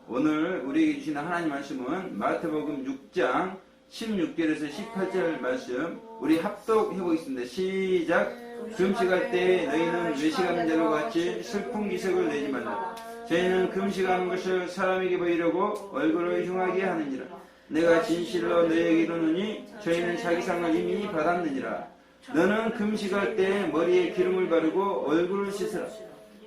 오늘 우리에게 주시는 하나님 말씀은 마태복음 6장 16절에서 18절 말씀 우리 합독해 보겠습니다. 시작. 금식할 때 너희는 외식하는 자로 같이 슬픈 기색을 내지 말라. 저희는 금식하는 것을 사람에게 보이려고 얼굴을 흉하게 하느니라. 내가 진실로 너희에게 이르노니 저희는 자기 상을 이미 받았느니라. 너는 금식할 때 머리에 기름을 바르고 얼굴을 씻으라.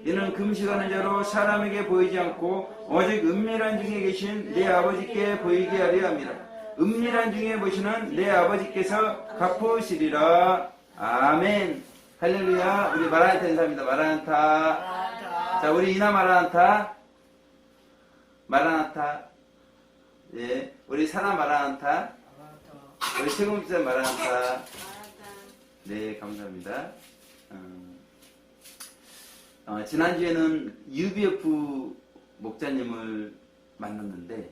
이는 금식하는 자로 사람에게 보이지 않고 오직 은밀한 중에 계신 내 아버지께 보이게 하려 함이라. 은밀한 중에 보시는 내 아버지께서 갚으시리라. 아멘. 할렐루야. 우리 마라나타 인사합니다. 마라나타. 자, 우리 이나 마라나타. 마라나타. 예, 우리 사나 마라나타. 우리 최공자 마라나타. 네, 감사합니다. 지난주에는 UBF 목자님을 만났는데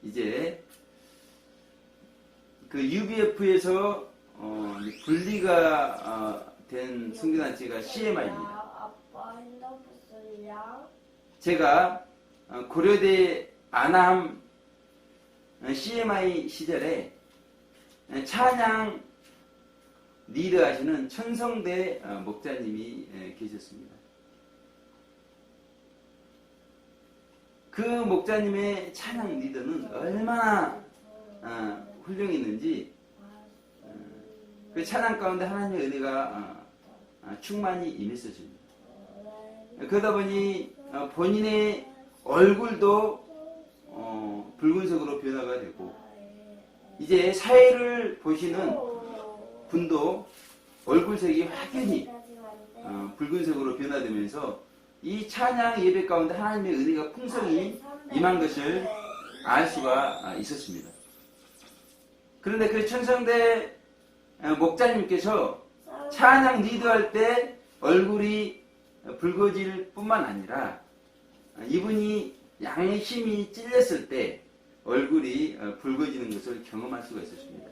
이제 그 UBF에서 분리가 된 선교단체가 CMI입니다. 제가 고려대 안암 CMI 시절에 찬양 리드하시는 천성대 목자님이 계셨습니다. 그 목자님의 찬양 리더는 얼마나 훌륭했는지 그 찬양 가운데 하나님의 은혜가 충만히 임했었습니다. 그러다 보니 본인의 얼굴도 붉은색으로 변화가 되고 이제 사회를 보시는 분도 얼굴색이 확연히 붉은색으로 변화되면서 이 찬양 예배 가운데 하나님의 은혜가 풍성히 임한 것을 알 수가 있었습니다. 그런데 그 천성대 목자님께서 찬양 리드할 때 얼굴이 붉어질 뿐만 아니라 이분이 양의 힘이 찔렸을 때 얼굴이 붉어지는 것을 경험할 수가 있었습니다.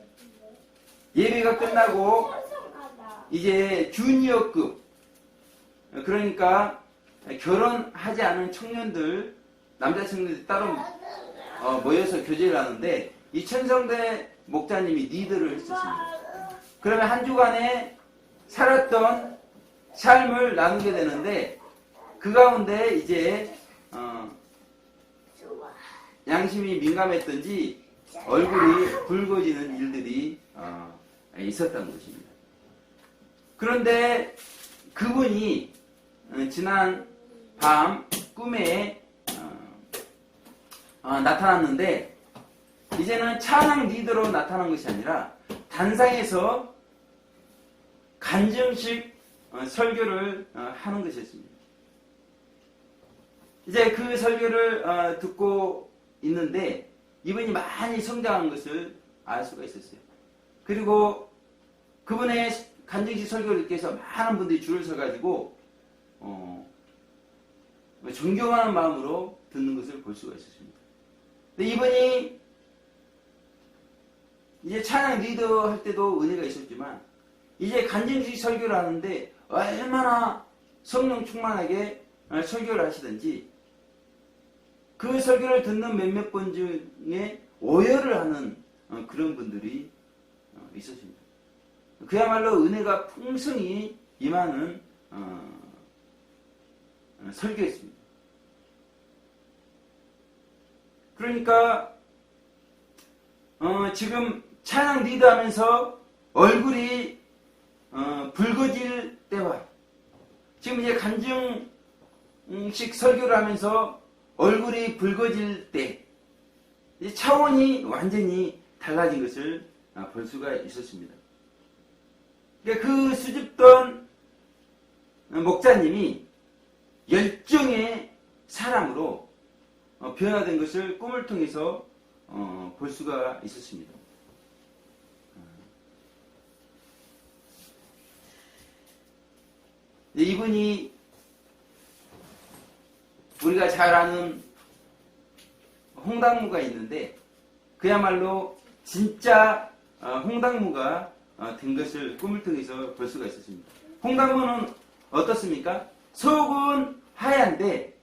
예배가 끝나고 이제 주니어급, 그러니까 결혼하지 않은 청년들, 남자 청년들이 따로 모여서 교제를 하는데 이 천성대 목자님이 리더를 했었습니다. 그러면 한 주간에 살았던 삶을 나누게 되는데 그 가운데 이제 양심이 민감했던지 얼굴이 붉어지는 일들이 있었다는 것입니다. 그런데 그분이 지난 밤 꿈에 나타났는데 이제는 찬양 리더로 나타난 것이 아니라 단상에서 간증식 설교를 하는 것이었습니다. 이제 그 설교를 듣고 있는데 이분이 많이 성장한 것을 알 수가 있었어요. 그리고 그분의 간증식 설교를 듣기 위해서 많은 분들이 줄을 서가지고 존경하는 마음으로 듣는 것을 볼 수가 있었습니다. 근데 이분이 이제 찬양 리더 할 때도 은혜가 있었지만 이제 간증식 설교를 하는데 얼마나 성령 충만하게 설교를 하시든지 그 설교를 듣는 몇몇 분 중에 오열을 하는 그런 분들이 있었습니다. 그야말로 은혜가 풍성히 임하는 설교였습니다. 그러니까 지금 찬양 리드하면서 얼굴이 붉어질 때와 지금 이제 간증식 설교를 하면서 얼굴이 붉어질 때 이제 차원이 완전히 달라진 것을 볼 수가 있었습니다. 그러니까 그 수줍던 목자님이 열정의 사람으로 변화된 것을 꿈을 통해서 볼 수가 있었습니다. 이분이 우리가 잘 아는 홍당무가 있는데 그야말로 진짜 홍당무가 된 것을 꿈을 통해서 볼 수가 있었습니다. 홍당무는 어떻습니까? 속은 하얀데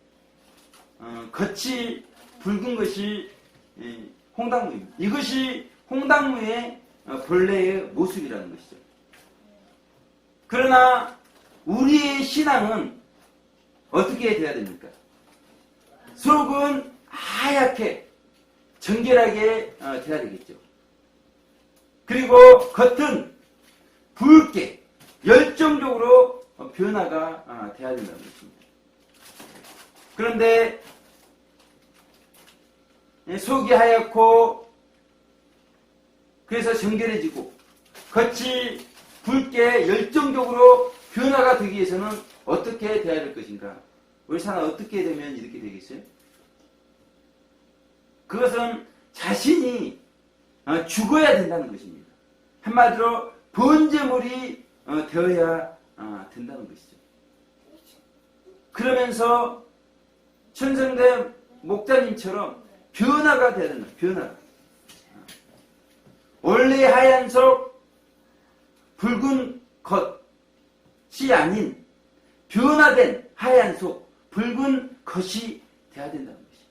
겉이 붉은 것이 홍당무입니다. 이것이 홍당무의 본래의 모습이라는 것이죠. 그러나 우리의 신앙은 어떻게 돼야 됩니까? 속은 하얗게 정결하게 돼야 되겠죠. 그리고 겉은 붉게 열정적으로 변화가 돼야 된다는 것입니다. 그런데 속이 하얗고 그래서 정결해지고 겉이 붉게 열정적으로 변화가 되기 위해서는 어떻게 돼야 될 것인가? 우리 사람 어떻게 되면 이렇게 되겠어요? 그것은 자신이 죽어야 된다는 것입니다. 한마디로 번제물이 되어야 된다는 것이죠. 그러면서 천성대 목자님처럼 변화가 돼야 된다. 변화. 원래 하얀 속 붉은 겉이 아닌 변화된 하얀 속 붉은 겉이 돼야 된다는 것이죠.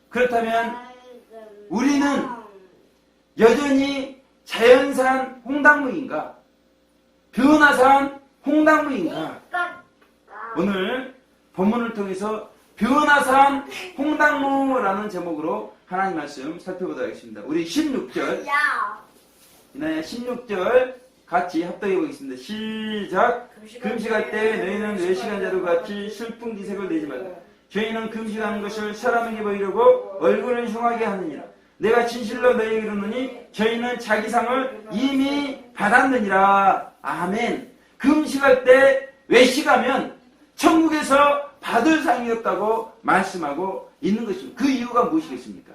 그렇다면 우리는 여전히 자연산 홍당무인가? 변화산 홍당무인가? 오늘 본문을 통해서 변화산 홍당무라는 제목으로 하나님 말씀 살펴보도록 하겠습니다. 우리 16절, 이나야 16절 같이 합독해 보겠습니다. 시작. 금식할 때 너희는 외식한 자와 같이 슬픈 기색을 내지 말라. 저희는 금식하는 것을 사람에게 보이려고 얼굴을 흉하게 하느니라. 내가 진실로 너희에게 이르노니 저희는 자기 상을 이미 받았느니라. 아멘. 금식할 때 외식하면 천국에서 받을 상이 없다고 말씀하고 있는 것입니다. 그 이유가 무엇이겠습니까?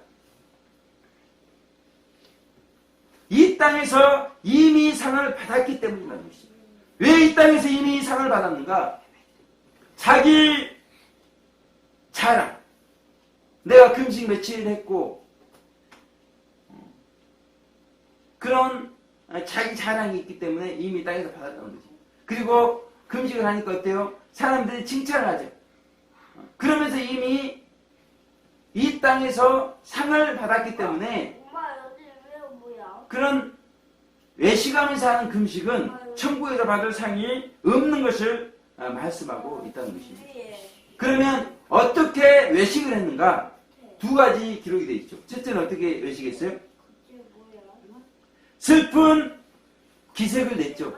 이 땅에서 이미 상을 받았기 때문이라는 것입니다. 왜 이 땅에서 이미 상을 받았는가? 자기 자랑. 내가 금식 며칠 했고 그런 자기 자랑이 있기 때문에 이미 땅에서 받았다는 거지. 그리고 금식을 하니까 어때요? 사람들이 칭찬을 하죠. 그러면서 이미 이 땅에서 상을 받았기 때문에 그런 외식하면서 하는 금식은 천국에서 받을 상이 없는 것을 말씀하고 있다는 것입니다. 그러면 어떻게 외식을 했는가? 두 가지 기록이 되어 있죠. 첫째는 어떻게 외식했어요? 슬픈 기색을 냈죠.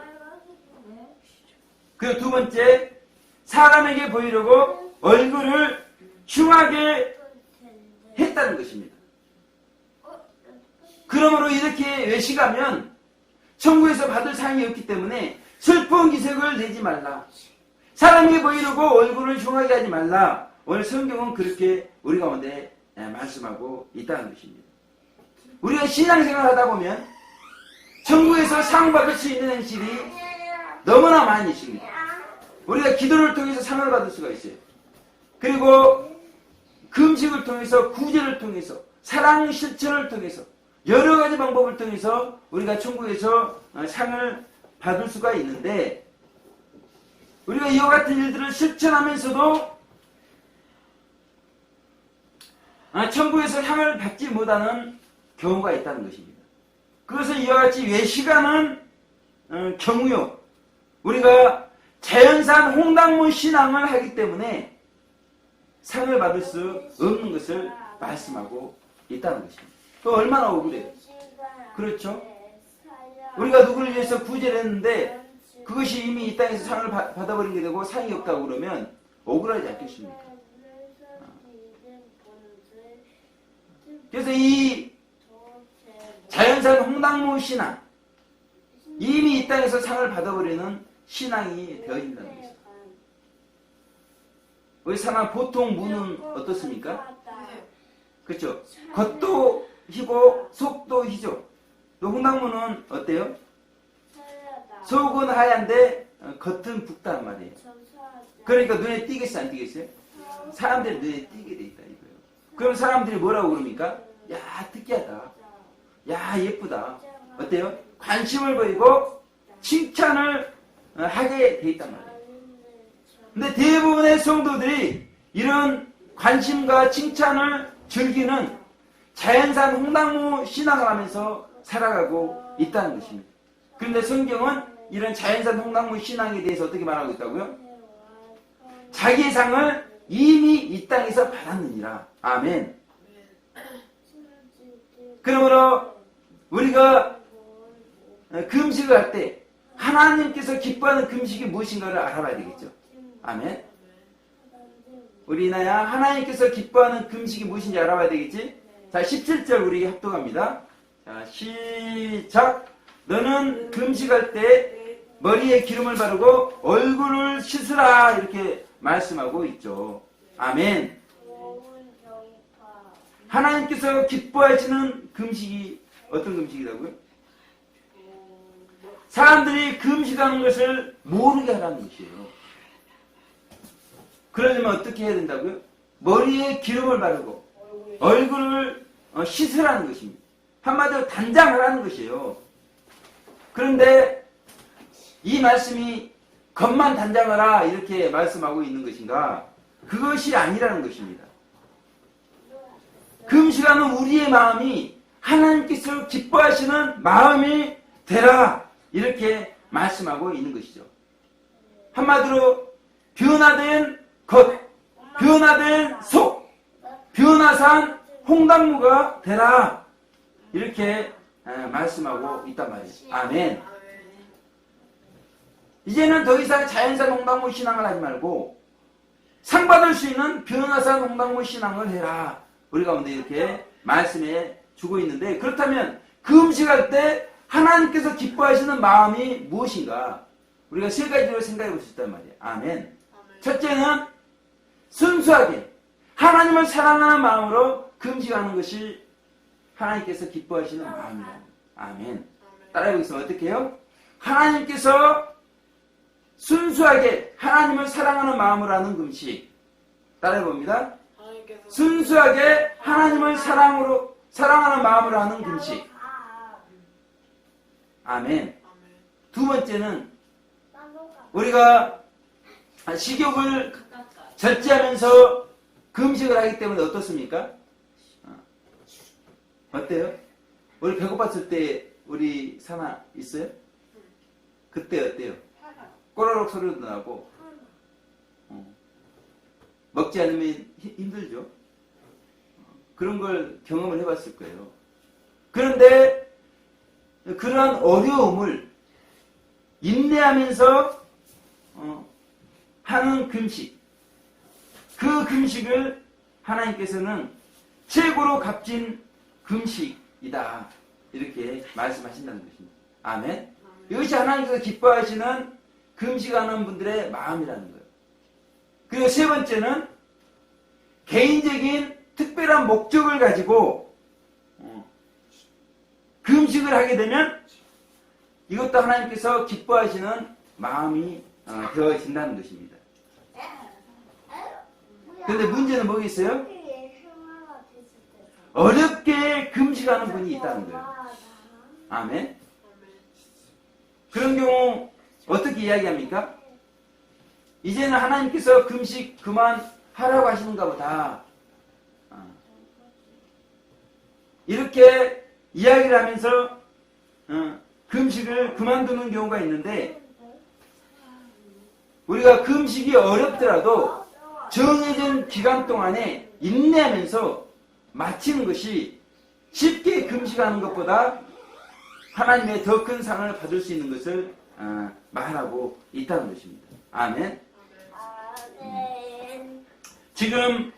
그리고 두 번째, 사람에게 보이려고 얼굴을 흉하게 했다는 것입니다. 그러므로 이렇게 외식하면 천국에서 받을 상이 없기 때문에 슬픈 기색을 내지 말라. 사람에게 보이려고 얼굴을 흉하게 하지 말라. 오늘 성경은 그렇게 우리 가운데 말씀하고 있다는 것입니다. 우리가 신앙생활 하다 보면 천국에서 상 받을 수 있는 현실이 너무나 많이 있습니다. 우리가 기도를 통해서 상을 받을 수가 있어요. 그리고 금식을 통해서, 구제를 통해서, 사랑 실천을 통해서, 여러 가지 방법을 통해서 우리가 천국에서 상을 받을 수가 있는데, 우리가 이와 같은 일들을 실천하면서도 천국에서 상을 받지 못하는 경우가 있다는 것입니다. 그것은 이와 같이 외식하는 경우요. 우리가 자연산 홍당무 신앙을 하기 때문에 상을 받을 수 없는 것을 말씀하고 있다는 것입니다. 또 얼마나 억울해요. 그렇죠? 우리가 누구를 위해서 구제를 했는데 그것이 이미 이 땅에서 상을 받아버리게 되고 상이 없다고 그러면 억울하지 않겠습니까? 그래서 이 자연산 홍당무 신앙, 이미 이 땅에서 상을 받아버리는 신앙이 되어진다는 것입니다. 우리 사람 보통 무는 어떻습니까? 그렇죠? 겉도 희고 속도 희죠. 또 홍당무는 어때요? 속은 하얀데 겉은 붉단 말이에요. 그러니까 눈에 띄겠어요? 안 띄겠어요? 사람들이 눈에 띄게 돼 있다 이거예요. 그럼 사람들이 뭐라고 그럽니까? 야, 특이하다. 야, 예쁘다. 어때요? 관심을 보이고 칭찬을 하게 돼 있단 말이에요. 근데 대부분의 성도들이 이런 관심과 칭찬을 즐기는 자연산 홍당무 신앙을 하면서 살아가고 있다는 것입니다. 그런데 성경은 이런 자연산 홍당무 신앙에 대해서 어떻게 말하고 있다고요? 자기의 상을 이미 이 땅에서 받았느니라. 아멘. 그러므로 우리가 금식을 할 때 하나님께서 기뻐하는 금식이 무엇인가를 알아봐야 되겠죠. 아멘. 우리 나야 하나님께서 기뻐하는 금식이 무엇인지 알아봐야 되겠지. 자, 17절 우리 합독합니다. 자, 시작. 너는 금식할 때 머리에 기름을 바르고 얼굴을 씻으라. 이렇게 말씀하고 있죠. 아멘. 하나님께서 기뻐하시는 금식이 어떤 금식이라고요? 사람들이 금식하는 것을 모르게 하라는 것이에요. 그러려면 어떻게 해야 된다고요? 머리에 기름을 바르고 얼굴을 씻으라는 것입니다. 한마디로 단장하라는 것이에요. 그런데 이 말씀이 겉만 단장하라 이렇게 말씀하고 있는 것인가? 그것이 아니라는 것입니다. 금식하는 우리의 마음이 하나님께서 기뻐하시는 마음이 되라 이렇게 말씀하고 있는 것이죠. 한마디로 변화된 겉, 변화된 속, 변화산 홍당무가 되라 이렇게 말씀하고 있단 말이에요. 아멘. 이제는 더 이상 자연산 홍당무 신앙을 하지 말고 상 받을 수 있는 변화산 홍당무 신앙을 해라. 우리 가운데 이렇게 말씀해 주고 있는데, 그렇다면 금식할 때 하나님께서 기뻐하시는 마음이 무엇인가? 우리가 세 가지로 생각해 볼 수 있단 말이에요. 아멘. 첫째는 순수하게 하나님을 사랑하는 마음으로 금식하는 것이 하나님께서 기뻐하시는 마음이다. 아멘. 따라해 보겠습니다. 어떻게 해요? 하나님께서 순수하게 하나님을 사랑하는 마음으로 하는 금식. 따라해 봅니다. 순수하게 하나님을 사랑하는 마음으로 하는 금식. 아멘. 두 번째는 우리가 식욕을 절제하면서 금식을 하기 때문에 어떻습니까? 어때요? 우리 배고팠을 때 우리 사나 있어요? 그때 어때요? 꼬라록 소리도 나고 먹지 않으면 힘들죠? 그런 걸 경험을 해봤을 거예요. 그런데 그러한 어려움을 인내하면서 하는 금식, 그 금식을 하나님께서는 최고로 값진 금식이다 이렇게 말씀하신다는 것입니다. 아멘. 이것이 하나님께서 기뻐하시는 금식하는 분들의 마음이라는 거예요. 그리고 세 번째는 개인적인 특별한 목적을 가지고 금식을 하게 되면 이것도 하나님께서 기뻐하시는 마음이 되어진다는 것입니다. 그런데 문제는 뭐겠어요? 어렵게 금식하는 분이 있다는 거예요. 아멘. 그런 경우 어떻게 이야기합니까? 이제는 하나님께서 금식 그만하라고 하시는가 보다. 이렇게 이야기를 하면서 금식을 그만두는 경우가 있는데, 우리가 금식이 어렵더라도 정해진 기간 동안에 인내하면서 마치는 것이 쉽게 금식하는 것보다 하나님의 더 큰 상을 받을 수 있는 것을 말하고 있다는 것입니다. 아멘. 지금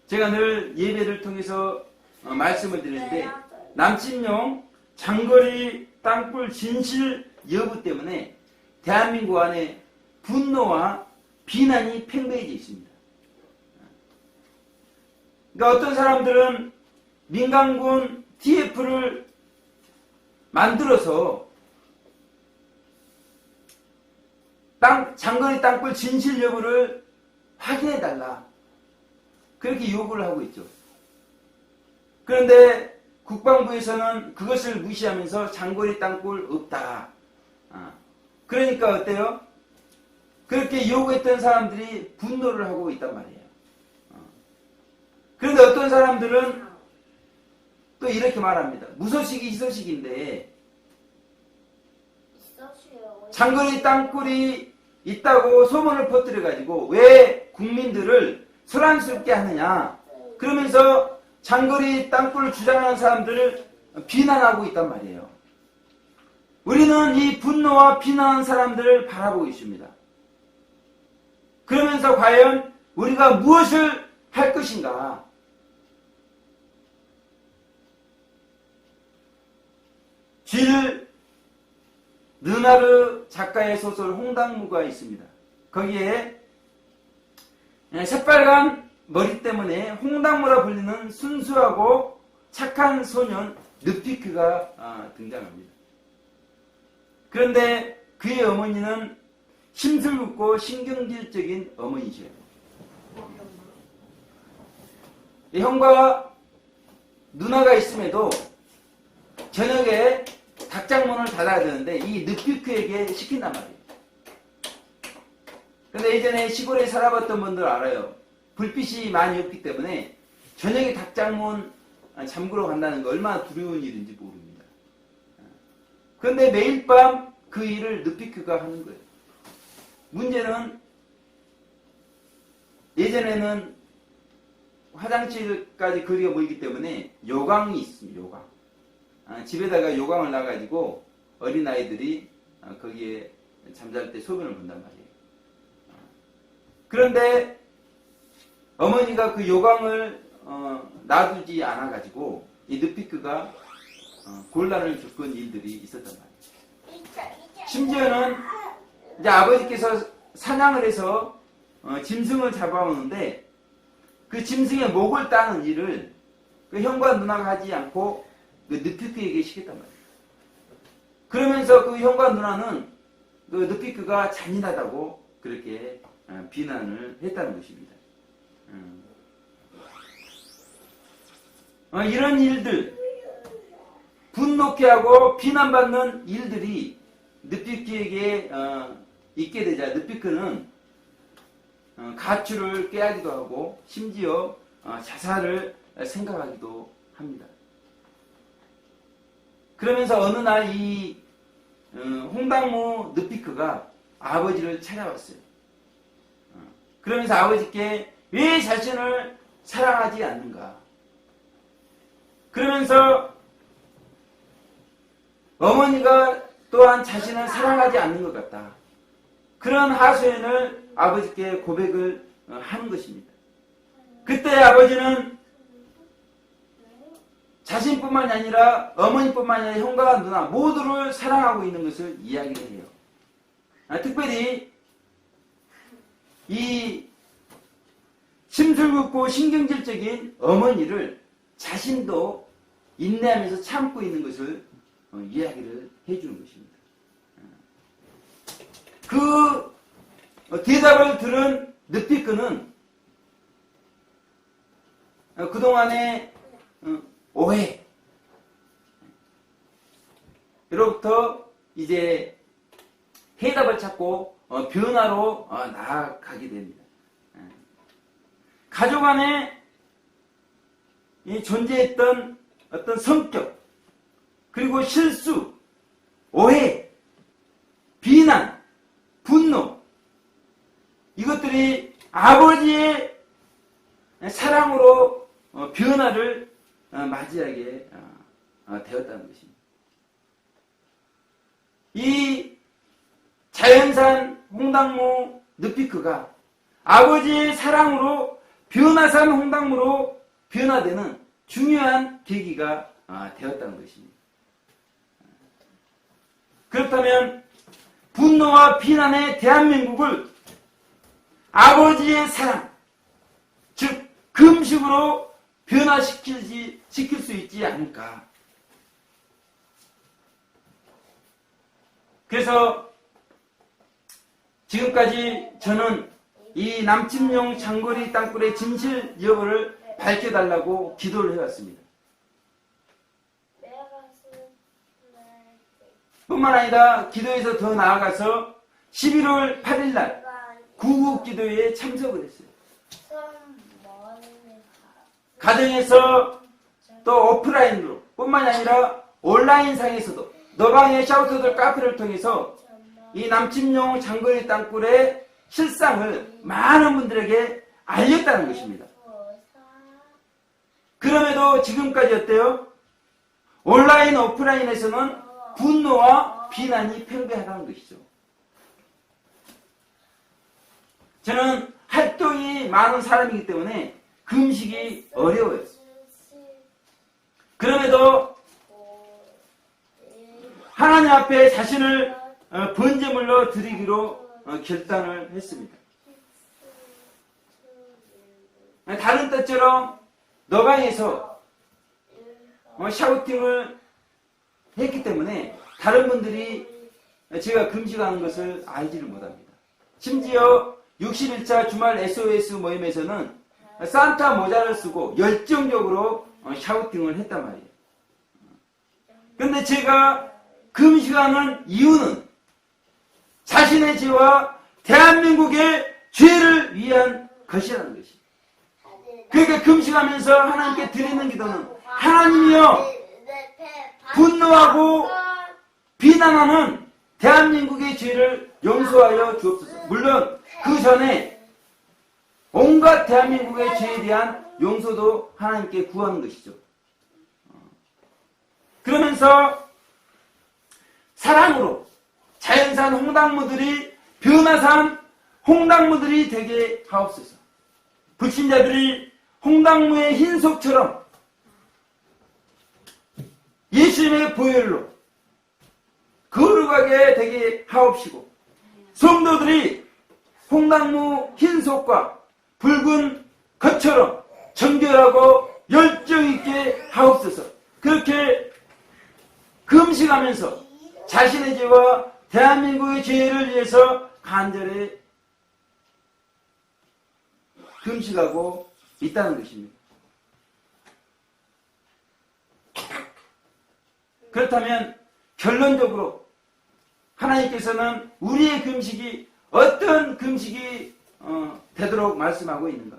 제가 늘 예배를 통해서 말씀을 드리는데, 남친용 장거리 땅굴 진실 여부 때문에 대한민국 안에 분노와 비난이 팽배해져 있습니다. 그러니까 어떤 사람들은 민간군 TF를 만들어서 장거리 땅굴 진실 여부를 확인해달라, 그렇게 요구를 하고 있죠. 그런데 국방부에서는 그것을 무시하면서 장거리 땅굴 없다. 그러니까 어때요? 그렇게 요구했던 사람들이 분노를 하고 있단 말이에요. 그런데 어떤 사람들은 또 이렇게 말합니다. 무소식이 희소식인데 장거리 땅굴이 있다고 소문을 퍼뜨려가지고 왜 국민들을 소란스럽게 하느냐. 그러면서 장거리 땅굴을 주장하는 사람들을 비난하고 있단 말이에요. 우리는 이 분노와 비난하는 사람들을 바라보고 있습니다. 그러면서 과연 우리가 무엇을 할 것인가? 질 르나르 작가의 소설 홍당무가 있습니다. 거기에 새빨간 머리 때문에 홍당무라 불리는 순수하고 착한 소년 르피크가 등장합니다. 그런데 그의 어머니는 심술궂고 신경질적인 어머니죠. 형과 누나가 있음에도 저녁에 닭장문을 닫아야 되는데 이 르피크에게 시킨단 말이에요. 근데 예전에 시골에 살아봤던 분들 알아요. 불빛이 많이 없기 때문에 저녁에 닭장문 잠그러 간다는 거 얼마나 두려운 일인지 모릅니다. 그런데 매일 밤 그 일을 르피크가 하는 거예요. 문제는 예전에는 화장실까지 거리가 멀기 때문에 요강이 있습니다. 요강. 집에다가 요강을 놔가지고 어린아이들이 거기에 잠잘 때 소변을 본단 말이에요. 그런데 어머니가 그 요강을 놔두지 않아가지고 이 르피크가 곤란을 겪은 일들이 있었단 말이에요. 심지어는 이제 아버지께서 사냥을 해서 짐승을 잡아오는데 그 짐승의 목을 따는 일을 그 형과 누나가 하지 않고 그 르피크에게 시켰단 말이에요. 그러면서 그 형과 누나는 그 르피크가 잔인하다고 그렇게 비난을 했다는 것입니다. 이런 일들, 분노케 하고 비난받는 일들이 르피크에게 있게 되자 르피크는 가출을 깨하기도 하고 심지어 자살을 생각하기도 합니다. 그러면서 어느 날 이 홍당무 르피크가 아버지를 찾아왔어요. 그러면서 아버지께 왜 자신을 사랑하지 않는가? 그러면서 어머니가 또한 자신을 사랑하지 않는 것 같다. 그런 하소연을 아버지께 고백을 하는 것입니다. 그때 아버지는 자신뿐만이 아니라 어머니뿐만이 아니라 형과 누나 모두를 사랑하고 있는 것을 이야기를 해요. 특별히 이 심술궂고 신경질적인 어머니를 자신도 인내하면서 참고 있는 것을 이야기를 해주는 것입니다. 그 대답을 들은 르피크는 그동안의 오해로부터 이제 해답을 찾고 변화로 나아가게 됩니다. 가족 안에 존재했던 어떤 성격, 그리고 실수, 오해, 비난, 분노, 이것들이 아버지의 사랑으로 변화를 맞이하게 되었다는 것입니다. 이 자연산 홍당무 르피크가 아버지의 사랑으로 변화산 홍당무로 변화되는 중요한 계기가 되었다는 것입니다. 그렇다면 분노와 비난의 대한민국을 아버지의 사랑, 즉 금식으로 변화시킬 수 있지 않을까. 그래서 지금까지 저는 이 남침용 장거리 땅굴의 진실 여부를 밝혀달라고 기도를 해왔습니다. 뿐만 아니라 기도에서 더 나아가서 11월 8일 날 구국기도회에 참석을 했어요. 가정에서 또 오프라인으로 뿐만이 아니라 온라인상에서도 너방의 샤우터들 카페를 통해서 이 남침용 장거리 땅굴의 실상을 많은 분들에게 알렸다는 것입니다. 그럼에도 지금까지 어때요? 온라인, 오프라인에서는 분노와 비난이 팽배하다는 것이죠. 저는 활동이 많은 사람이기 때문에 금식이 어려워요. 그럼에도 하나님 앞에 자신을 번제물로 드리기로 결단을 했습니다. 다른 때처럼 너방에서 샤우팅을 했기 때문에 다른 분들이 제가 금식하는 것을 알지를 못합니다. 심지어 61차 주말 SOS 모임에서는 산타 모자를 쓰고 열정적으로 샤우팅을 했단 말이에요. 그런데 제가 금식하는 이유는 자신의 죄와 대한민국의 죄를 위한 것이라는 것입니다. 그러니까 금식하면서 하나님께 드리는 기도는 하나님이여 분노하고 비난하는 대한민국의 죄를 용서하여 주옵소서. 물론 그 전에 온갖 대한민국의 죄에 대한 용서도 하나님께 구하는 것이죠. 그러면서 사랑으로 자연산 홍당무들이 변화산 홍당무들이 되게 하옵소서. 불신자들이 홍당무의 흰속처럼 예수님의 보혈로 거룩하게 되게 하옵시고 성도들이 홍당무 흰속과 붉은 겉처럼 정결하고 열정있게 하옵소서. 그렇게 금식하면서 자신의 죄와 대한민국의 죄를 위해서 간절히 금식하고 있다는 것입니다. 그렇다면 결론적으로 하나님께서는 우리의 금식이 어떤 금식이 되도록 말씀하고 있는가?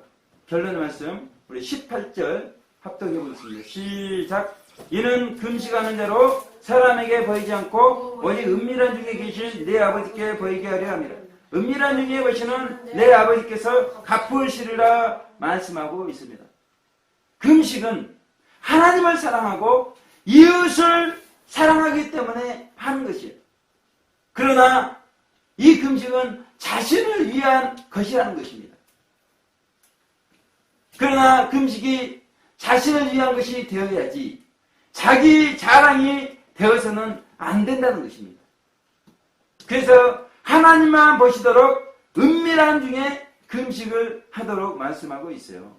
결론의 말씀 우리 18절 합독해 보겠습니다. 시작. 이는 금식하는 자로 사람에게 보이지 않고 오직 은밀한 중에 계신 내 아버지께 보이게 하려 함이라. 은밀한 중에 보시는 내 아버지께서 갚으시리라 말씀하고 있습니다. 금식은 하나님을 사랑하고 이웃을 사랑하기 때문에 하는 것이에요. 그러나 이 금식은 자신을 위한 것이라는 것입니다. 그러나 금식이 자신을 위한 것이 되어야지 자기 자랑이 되어서는 안 된다는 것입니다. 그래서 하나님만 보시도록 은밀한 중에 금식을 하도록 말씀하고 있어요.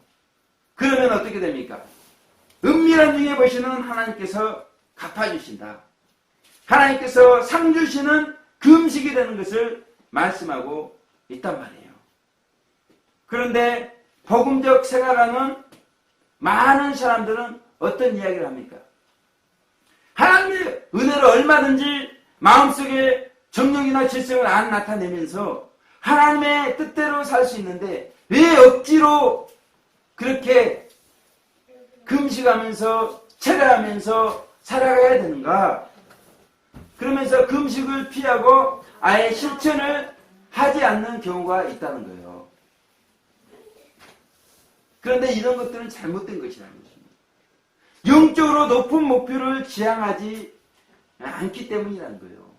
그러면 어떻게 됩니까? 은밀한 중에 보시는 하나님께서 갚아주신다. 하나님께서 상 주시는 금식이 되는 것을 말씀하고 있단 말이에요. 그런데 복음적 생활하는 많은 사람들은 어떤 이야기를 합니까? 하나님의 은혜를 얼마든지 마음속에 정욕이나 질성을 안 나타내면서 하나님의 뜻대로 살 수 있는데 왜 억지로 그렇게 금식하면서 철회하면서 살아가야 되는가? 그러면서 금식을 피하고 아예 실천을 하지 않는 경우가 있다는 거예요. 그런데 이런 것들은 잘못된 것이라는 것입니다. 영적으로 높은 목표를 지향하지 않기 때문이라는 거예요.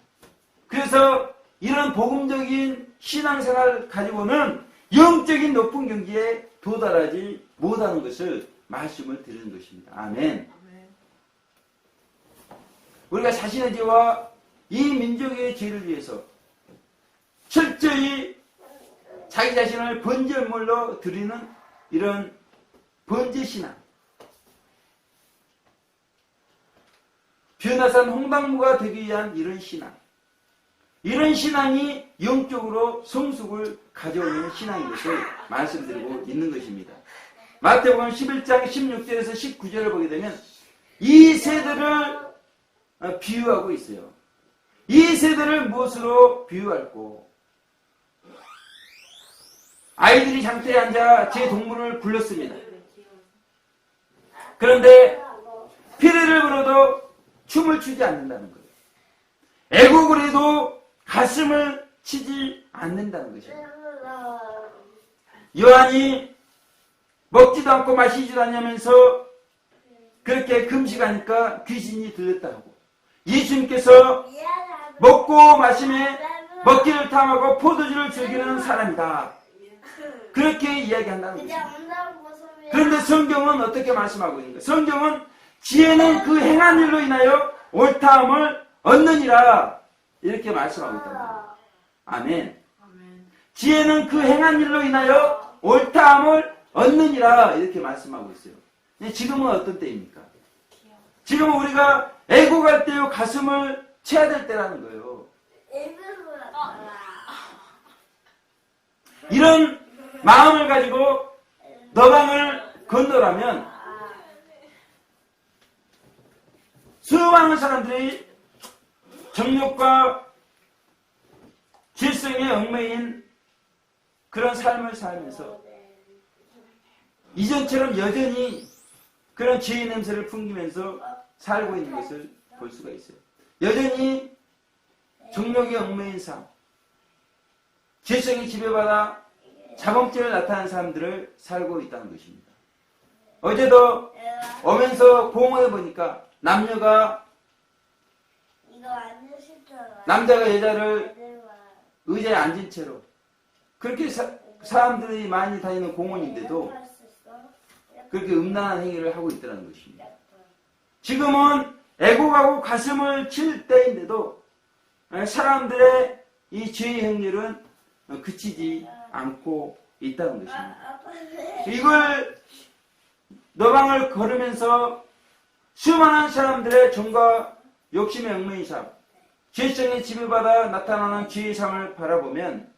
그래서 이런 복음적인 신앙생활을 가지고는 영적인 높은 경지에 도달하지 못하는 것을 말씀을 드리는 것입니다. 아멘. 우리가 자신의 죄와 이 민족의 죄를 위해서 철저히 자기 자신을 번제물로 드리는 이런 번제신앙, 변화산 홍당무가 되기 위한 이런 신앙, 이런 신앙이 영적으로 성숙을 가져오는 신앙인 것을 말씀드리고 있는 것입니다. 마태복음 11장 16절에서 19절을 보게 되면 이 세대를 비유하고 있어요. 이 세대를 무엇으로 비유할꼬? 아이들이 장터에 앉아 제 동물을 불렀습니다. 그런데 피리를 불어도 춤을 추지 않는다는 거예요. 애곡을 해도 가슴을 치지 않는다는 것입니다. 요한이 먹지도 않고 마시지도 않으면서 그렇게 금식하니까 귀신이 들렸다 하고, 예수님께서 먹고 마심에 먹기를 탐하고 포도주를 즐기는 사람이다, 그렇게 이야기한다는 것입니다. 그런데 성경은 어떻게 말씀하고 있는가? 성경은 지혜는 그 행한 일로 인하여 옳다함을 얻느니라, 이렇게 말씀하고 있단 말이에요. 아멘. 지혜는 그 행한 일로 인하여 옳다함을 얻느니라, 이렇게 말씀하고 있어요. 지금은 어떤 때입니까? 지금은 우리가 애곡할 때요 가슴을 채야 될 때라는 거예요. 이런 마음을 가지고 너방을 건너라면 수많은 사람들이 정욕과 질성에 얽매인 그런 삶을 살면서 이전처럼 여전히 그런 죄의 냄새를 풍기면서 살고 있는 것을 볼 수가 있어요. 여전히 정욕에 얽매인 삶, 질성이 지배받아 자범죄를 나타내는 사람들을 살고 있다는 것입니다. 어제도 오면서 공원에 보니까 남자가 여자를 의자에 앉은 채로, 그렇게 사람들이 많이 다니는 공원인데도 그렇게 음란한 행위를 하고 있다는 것입니다. 지금은 애곡하고 가슴을 칠 때인데도 사람들의 이 죄의 행렬은 그치지 않고 있다는 것입니다. 이걸 너방을 걸으면서 수많은 사람들의 정과 욕심의 얽매인 삶, 죄성에 지배받아 나타나는 죄의 삶을 바라보면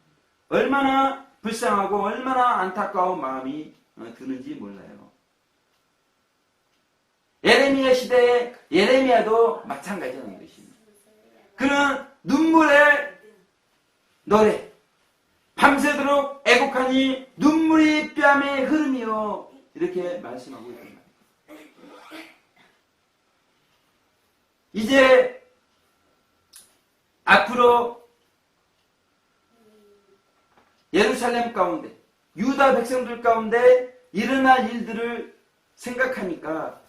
얼마나 불쌍하고 얼마나 안타까운 마음이 드는지 몰라요. 예레미야 시대에 예레미야도 마찬가지라는 것입니다. 그는 눈물의 노래, 밤새도록 애곡하니 눈물이 뺨에 흐름이요, 이렇게 말씀하고 있습니다. 이제 앞으로 예루살렘 가운데, 유다 백성들 가운데 일어날 일들을 생각하니까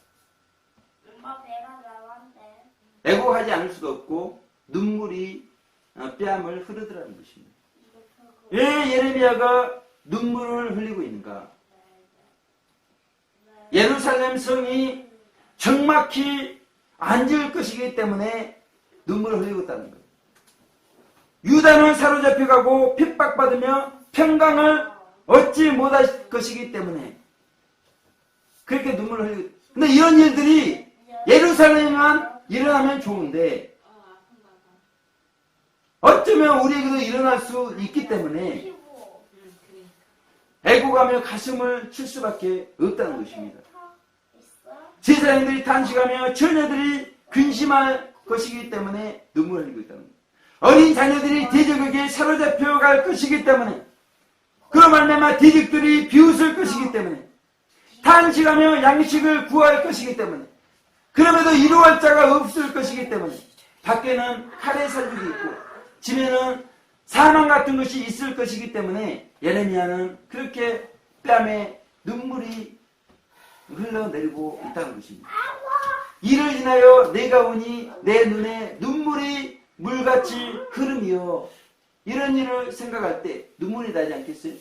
애곡하지 않을 수가 없고 눈물이 뺨을 흐르더라는 것입니다. 왜 예레미야가 눈물을 흘리고 있는가? 예루살렘 성이 정막히 안 지을 것이기 때문에 눈물을 흘리고 있다는 거예요. 유다는 사로잡혀가고 핍박받으며 평강을 얻지 못할 것이기 때문에 그렇게 눈물을 흘리고 있다. 근데 이런 일들이 예루살렘만 일어나면 좋은데 어쩌면 우리에게도 일어날 수 있기 때문에 애곡하며 가슴을 칠 수밖에 없다는 것입니다. 제사장들이 탄식하며 처녀들이 근심할 것이기 때문에 눈물을 흘리고 있다는 거예요. 어린 자녀들이 대적에게 사로잡혀 갈 것이기 때문에, 그로 말미암아 대적들이 비웃을 것이기 때문에, 탄식하며 양식을 구할 것이기 때문에, 그럼에도 이루할 자가 없을 것이기 때문에, 밖에는 칼의 살육이 있고 집에는 사망 같은 것이 있을 것이기 때문에 예레미야는 그렇게 뺨에 눈물이 흘러내리고 있다는 것입니다. 이를 인하여 내가 오니 내 눈에 눈물이 물같이 흐름이요. 이런 일을 생각할 때 눈물이 나지 않겠어요?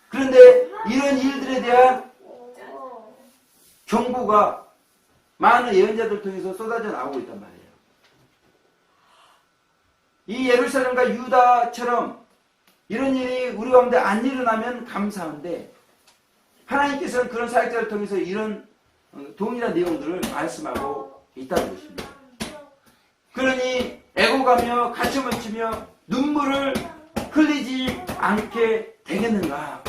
그런데 이런 일들에 대한 경고가 많은 예언자들 통해서 쏟아져 나오고 있단 말이에요. 이 예루살렘과 유다처럼 이런 일이 우리 가운데 안 일어나면 감사한데 하나님께서는 그런 사역자를 통해서 이런 동일한 내용들을 말씀하고 있다는 것입니다. 그러니 애곡하며 가슴을 치며 눈물을 흘리지 않게 되겠는가?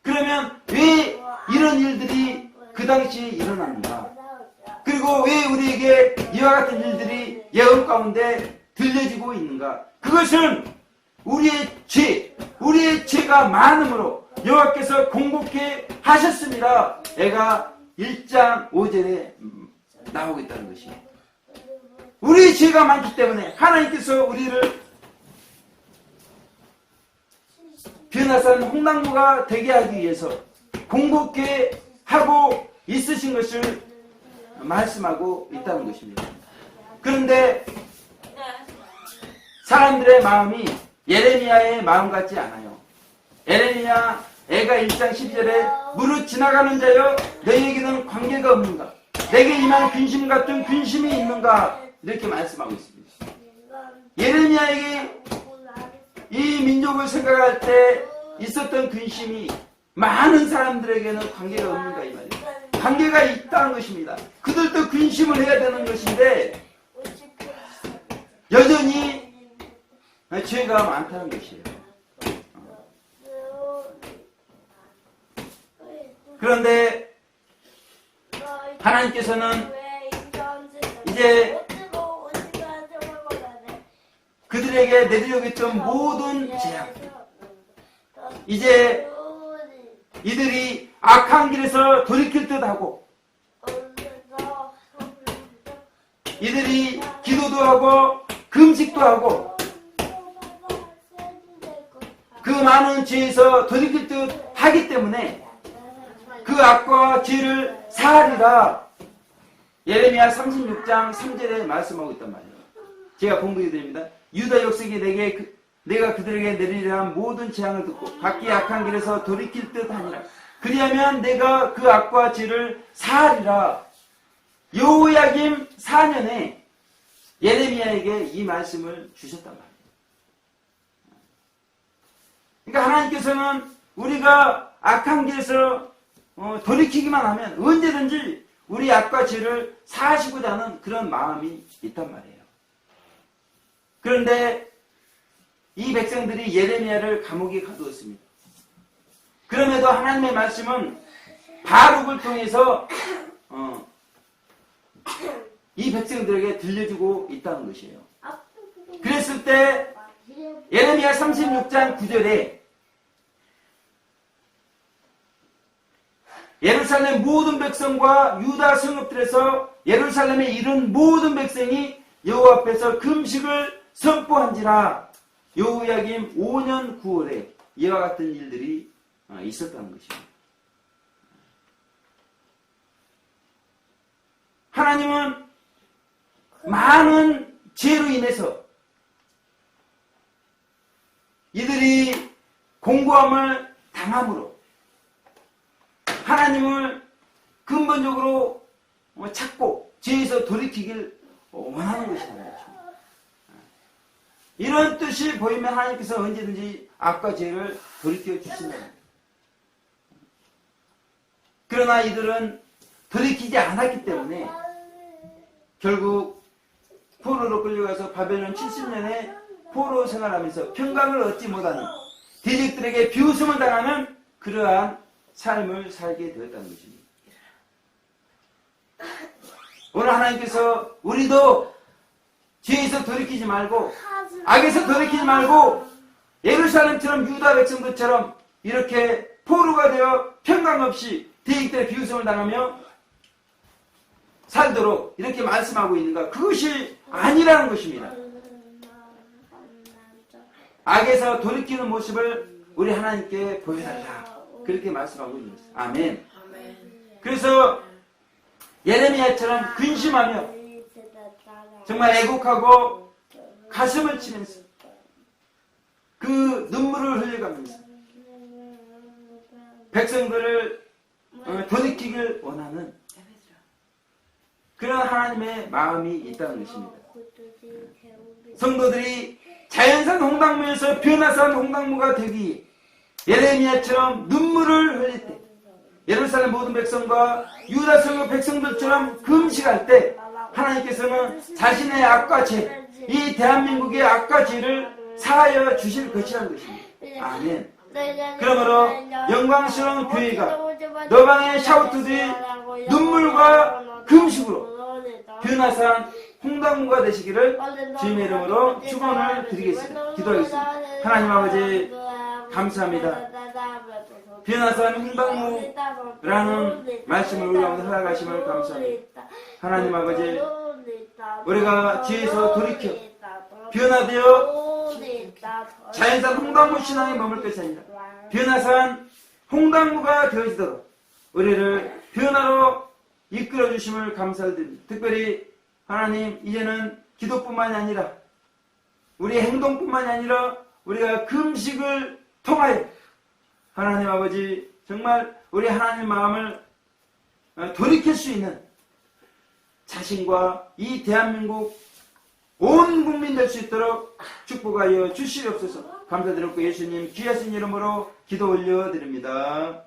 그러면 왜 이런 일들이 그 당시에 일어났는가? 그리고 왜 우리에게 이와 같은 일들이 예언 가운데 들려지고 있는가? 그것은 우리의 죄가 많음으로 여호와께서 공곡해 하셨습니다. 애가 1장 5절에 나오고 있다는 것이에요. 우리의 죄가 많기 때문에 하나님께서 우리를 변화산 홍당무가 되게 하기 위해서 공곡해 하고 있으신 것을 말씀하고 있다는 것입니다. 그런데 사람들의 마음이 예레미야의 마음 같지 않아요. 예레미야 애가 1장 10절에 무릇 지나가는 자여 너희에게는 관계가 없는가? 내게 임한 근심 같은 근심이 있는가? 이렇게 말씀하고 있습니다. 예레미야에게 이 민족을 생각할 때 있었던 근심이 많은 사람들에게는 관계가 없는가 이 말이에요. 관계가 있다는 것입니다. 그들도 근심을 해야 되는 것인데 여전히 죄가 많다는 것이에요. 그런데 하나님께서는 이제 그들에게 내리려고 했던 모든 재앙, 이제 이들이 악한 길에서 돌이킬 듯하고 이들이 기도도 하고 금식도 하고 그 많은 죄에서 돌이킬 듯 하기 때문에 그 악과 죄를 사하리라 예레미야 36장 3절에 말씀하고 있단 말이에요. 제가 공부해 드립니다. 유다 역색이 내가 그들에게 내리려 한 모든 재앙을 듣고 각기 악한 길에서 돌이킬 듯 하니라. 그리하면 내가 그 악과 죄를 사하리라. 여호야김 4년에 예레미야에게 이 말씀을 주셨단 말이에요. 그러니까 하나님께서는 우리가 악한 길에서 돌이키기만 하면 언제든지 우리 악과 죄를 사하시고자 하는 그런 마음이 있단 말이에요. 그런데 이 백성들이 예레미야를 감옥에 가두었습니다. 그럼에도 하나님의 말씀은 바룩을 통해서 이 백성들에게 들려주고 있다는 것이에요. 그랬을 때 예레미야 36장 9절에 예루살렘 모든 백성과 유다 성읍들에서 예루살렘에 이른 모든 백성이 여호와 앞에서 금식을 선포한지라. 여호야김 5년 9월에 이와 같은 일들이 있었다는 것입니다. 하나님은 많은 죄로 인해서 이들이 공고함을 당함으로 하나님을 근본적으로 찾고 죄에서 돌이키길 원하는 것이다. 이런 뜻이 보이면 하나님께서 언제든지 악과 죄를 돌이켜 주신다. 그러나 이들은 돌이키지 않았기 때문에 결국 포로로 끌려가서 바벨론 70년에 포로 생활하면서 평강을 얻지 못하는 대적들에게 비웃음을 당하는 그러한 삶을 살게 되었다는 것입니다. 오늘 하나님께서 우리도 죄에서 돌이키지 말고 악에서 돌이키지 말고 예루살렘처럼 유다 백성들처럼 이렇게 포로가 되어 평강 없이 대적들의 비웃음을 당하며 살도록 이렇게 말씀하고 있는가? 그것이 아니라는 것입니다. 악에서 돌이키는 모습을 우리 하나님께 보여달라. 그렇게 말씀하고 있는 것입니다. 아멘. 그래서 예레미야처럼 근심하며 정말 애곡하고 가슴을 치면서 그 눈물을 흘려가면서 백성들을 돌이키길 원하는 그런 하나님의 마음이 있다는 것입니다. 성도들이 자연산 홍당무에서 변화산 홍당무가 되기 예레미야처럼 눈물을 흘릴 때 예루살렘 모든 백성과 유다 성읍 백성들처럼 금식할 때 하나님께서는 자신의 악과 죄, 이 대한민국의 악과 죄를 사하여 주실 것이라는 것입니다. 아멘. 그러므로 영광스러운 교회가 너방의 샤우트들이 눈물과 금식으로 변화산 홍당무가 되시기를 주님의 이름으로 축원을 드리겠습니다. 기도하겠습니다. 하나님 아버지 감사합니다. 변화산 홍당무라는 말씀을 우리 가운데 허락하심을 감사합니다. 하나님 아버지 우리가 뒤에서 돌이켜 변화되어 자연산 홍당무 신앙에 머물 것이 아니라 변화산 홍당무가 되어지도록 우리를 변화로 이끌어 주심을 감사드립니다. 특별히 하나님 이제는 기도뿐만이 아니라 우리 행동뿐만이 아니라 우리가 금식을 통하여 하나님 아버지 정말 우리 하나님 마음을 돌이킬 수 있는 자신과 이 대한민국 온 국민 될 수 있도록 축복하여 주시옵소서. 감사드렸고 예수님 귀하신 이름으로 기도 올려드립니다.